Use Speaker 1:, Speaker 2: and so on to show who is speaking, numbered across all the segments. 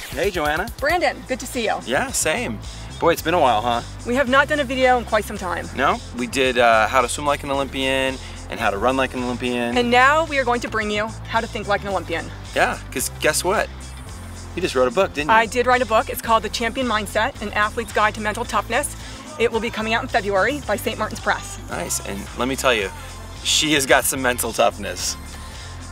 Speaker 1: Hey, Joanna.
Speaker 2: Brandon, good to see you.
Speaker 1: Yeah, same. Boy, it's been a while, huh?
Speaker 2: We have not done a video in quite some time.
Speaker 1: No? We did how to swim like an Olympian and how to run like an Olympian.
Speaker 2: And now we are going to bring you how to think like an Olympian.
Speaker 1: Yeah, because guess what? You just wrote a book, didn't you?
Speaker 2: I did write a book. It's called The Champion Mindset, An Athlete's Guide to Mental Toughness. It will be coming out in February by St. Martin's Press.
Speaker 1: Nice, and let me tell you, she has got some mental toughness.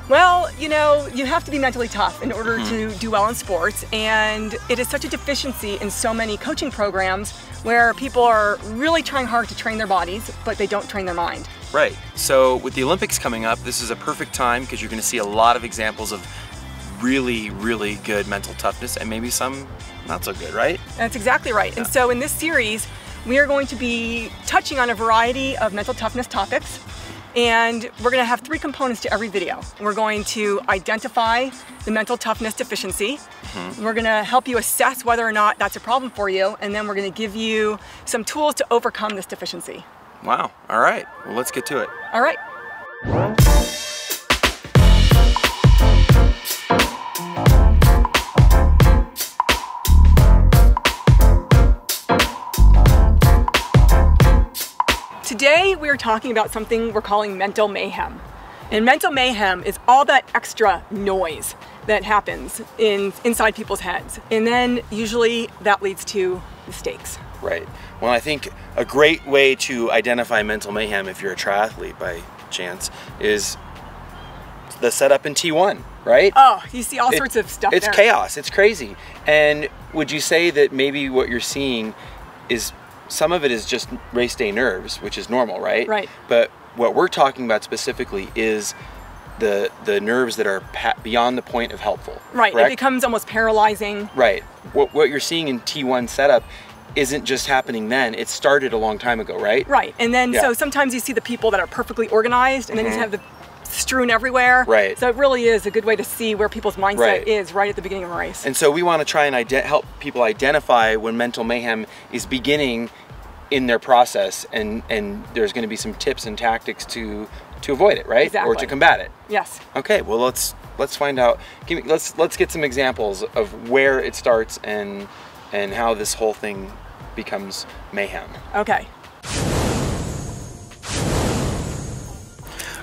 Speaker 2: Well, you know, you have to be mentally tough in order to do well in sports, and it is such a deficiency in so many coaching programs where people are really trying hard to train their bodies, but they don't train their mind.
Speaker 1: Right, so with the Olympics coming up, this is a perfect time because you're going to see a lot of examples of really, really good mental toughness and maybe some not so good, right?
Speaker 2: That's exactly right. Yeah. And so in this series, we are going to be touching on a variety of mental toughness topics. And we're going to have 3 components to every video. We're going to identify the mental toughness deficiency. We're going to help you assess whether or not that's a problem for you. And then we're going to give you some tools to overcome this deficiency.
Speaker 1: Wow. All right. Well, let's get to it.
Speaker 2: All right. Today we are talking about something we're calling mental mayhem. And mental mayhem is all that extra noise that happens inside people's heads. And then usually that leads to mistakes.
Speaker 1: Right. Well, I think a great way to identify mental mayhem if you're a triathlete by chance is the setup in T1, right?
Speaker 2: Oh, you see all sorts of stuff
Speaker 1: It's
Speaker 2: there.
Speaker 1: chaos. It's crazy. And would you say that maybe what you're seeing is some of it is just race day nerves, which is normal, right?
Speaker 2: Right.
Speaker 1: But what we're talking about specifically is the nerves that are beyond the point of helpful.
Speaker 2: Right,
Speaker 1: correct?
Speaker 2: It becomes almost paralyzing.
Speaker 1: Right. What you're seeing in T1 setup isn't just happening then, it started a long time ago, right?
Speaker 2: Right, and then so sometimes you see the people that are perfectly organized and then you have the strewn everywhere.
Speaker 1: Right.
Speaker 2: So it really is a good way to see where people's mindset is right at the beginning of a race.
Speaker 1: And so we want to try and help people identify when mental mayhem is beginning in their process, and there's going to be some tips and tactics to avoid it, right?
Speaker 2: Exactly.
Speaker 1: Or to combat it.
Speaker 2: Yes.
Speaker 1: Okay, well let's find out. Let's get some examples of where it starts and how this whole thing becomes mayhem.
Speaker 2: Okay.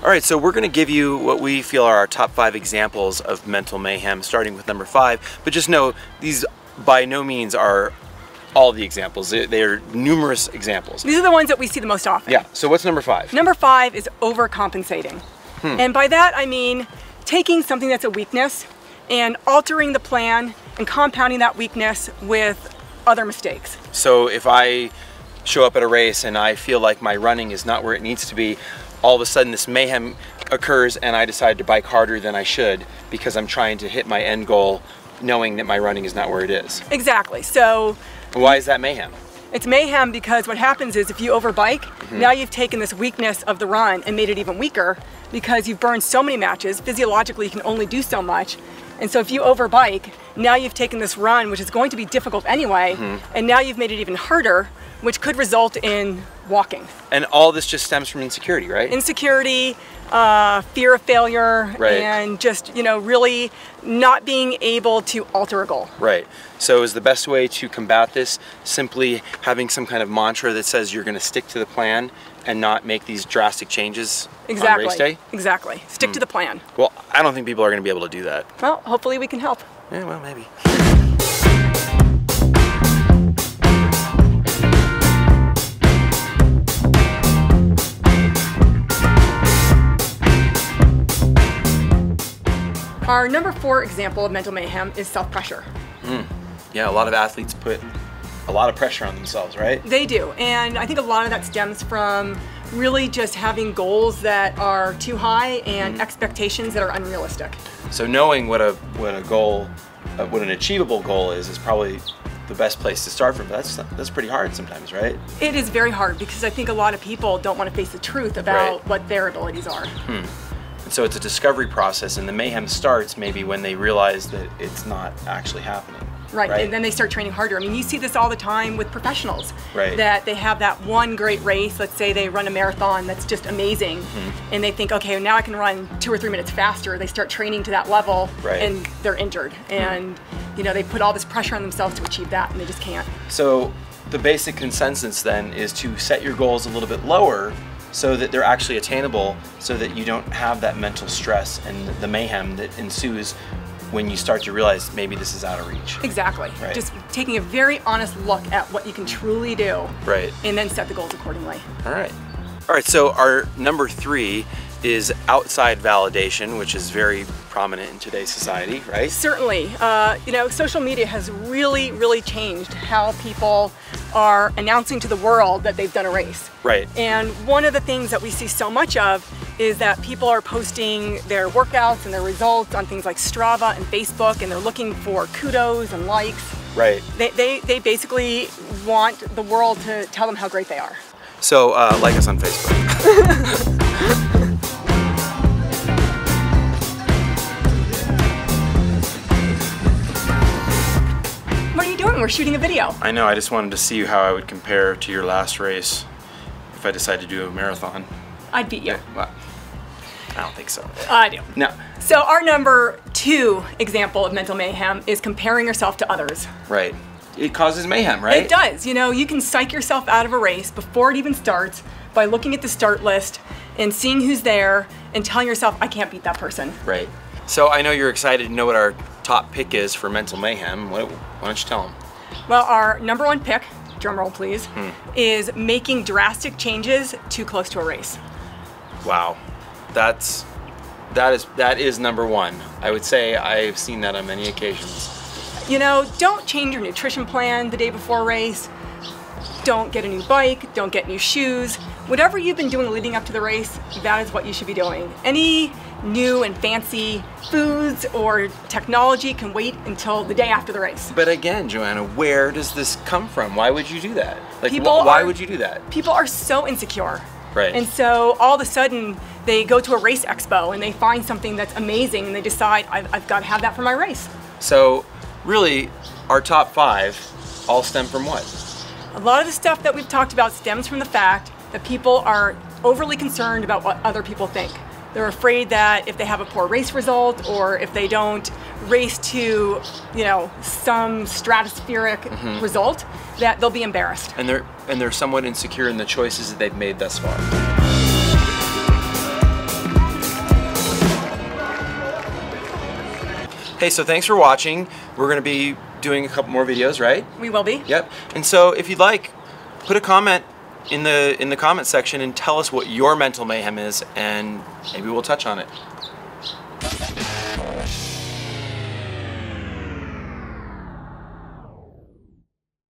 Speaker 1: All right, so we're going to give you what we feel are our top 5 examples of mental mayhem, starting with number 5. But just know, these by no means are all the examples. They are numerous examples.
Speaker 2: These are the ones that we see the most often.
Speaker 1: Yeah, so what's number 5?
Speaker 2: Number 5 is overcompensating. And by that I mean taking something that's a weakness and altering the plan and compounding that weakness with other mistakes.
Speaker 1: So if I show up at a race and I feel like my running is not where it needs to be, all of a sudden this mayhem occurs and I decide to bike harder than I should because I'm trying to hit my end goal knowing that my running is not where it is.
Speaker 2: Exactly. So
Speaker 1: why is that mayhem?
Speaker 2: It's mayhem because what happens is if you overbike, now you've taken this weakness of the run and made it even weaker because you've burned so many matches. Physiologically, you can only do so much. And so if you overbike, now you've taken this run, which is going to be difficult anyway, and now you've made it even harder, which could result in walking.
Speaker 1: And all this just stems from insecurity, right?
Speaker 2: Insecurity, fear of failure, and just, you know, really not being able to alter a goal.
Speaker 1: Right. So is the best way to combat this simply having some kind of mantra that says you're going to stick to the plan and not make these drastic changes on race day?
Speaker 2: Exactly. Stick to the plan.
Speaker 1: Well, I don't think people are going to be able to do that.
Speaker 2: Well, hopefully we can help.
Speaker 1: Yeah, well, maybe.
Speaker 2: Our number 4 example of mental mayhem is self-pressure.
Speaker 1: Yeah, a lot of athletes put a lot of pressure on themselves, right?
Speaker 2: They do, and I think a lot of that stems from really just having goals that are too high and expectations that are unrealistic.
Speaker 1: So knowing what an achievable goal is probably the best place to start from. That's pretty hard sometimes, right?
Speaker 2: It is very hard because I think a lot of people don't want to face the truth about what their abilities are.
Speaker 1: And so it's a discovery process, and the mayhem starts maybe when they realize that it's not actually happening.
Speaker 2: Right, and then they start training harder. I mean, you see this all the time with professionals.
Speaker 1: Right.
Speaker 2: That they have that one great race, let's say they run a marathon that's just amazing, and they think, okay, now I can run 2 or 3 minutes faster. They start training to that level, and they're injured. And you know, they put all this pressure on themselves to achieve that, and they just can't.
Speaker 1: So the basic consensus then is to set your goals a little bit lower so that they're actually attainable, so that you don't have that mental stress and the mayhem that ensues when you start to realize maybe this is out of reach.
Speaker 2: Exactly.
Speaker 1: Right.
Speaker 2: Just taking a very honest look at what you can truly do.
Speaker 1: Right.
Speaker 2: And then set the goals accordingly.
Speaker 1: All right. All right, so our number 3 is outside validation, which is very prominent in today's society, right?
Speaker 2: Certainly. You know, social media has really changed how people are announcing to the world that they've done a race.
Speaker 1: Right.
Speaker 2: And one of the things that we see so much of is that people are posting their workouts and their results on things like Strava and Facebook, and they're looking for kudos and likes.
Speaker 1: Right.
Speaker 2: They basically want the world to tell them how great they are.
Speaker 1: So like us on Facebook.
Speaker 2: What are you doing? We're shooting a video.
Speaker 1: I know, I just wanted to see how I would compare to your last race if I decided to do a marathon.
Speaker 2: I'd beat you.
Speaker 1: Well, I don't think so.
Speaker 2: I do.
Speaker 1: No.
Speaker 2: So our number 2 example of mental mayhem is comparing yourself to others.
Speaker 1: Right. It causes mayhem, right?
Speaker 2: It does. You know, you can psych yourself out of a race before it even starts by looking at the start list and seeing who's there and telling yourself, I can't beat that person.
Speaker 1: Right. So I know you're excited to know what our top pick is for mental mayhem. Why don't you tell them?
Speaker 2: Well, our number 1 pick, drum roll please, is making drastic changes too close to a race.
Speaker 1: Wow. That is number 1. I would say I've seen that on many occasions.
Speaker 2: You know, don't change your nutrition plan the day before a race. Don't get a new bike, don't get new shoes. Whatever you've been doing leading up to the race, that is what you should be doing. Any new and fancy foods or technology can wait until the day after the race.
Speaker 1: But again, Joanna, where does this come from? Why would you do that? Like,
Speaker 2: People
Speaker 1: why
Speaker 2: are-
Speaker 1: would you do that?
Speaker 2: People are so insecure.
Speaker 1: Right.
Speaker 2: And so all of a sudden they go to a race expo and they find something that's amazing and they decide, I've got to have that for my race.
Speaker 1: So really, our top 5 all stem from what?
Speaker 2: A lot of the stuff that we've talked about stems from the fact that people are overly concerned about what other people think. They're afraid that if they have a poor race result or if they don't race to, you know, some stratospheric result, that they'll be embarrassed.
Speaker 1: And they're somewhat insecure in the choices that they've made thus far. Hey, so thanks for watching. We're going to be doing a couple more videos, right?
Speaker 2: We will be.
Speaker 1: Yep. And so if you'd like, put a comment in the comment section and tell us what your mental mayhem is, and maybe we'll touch on it.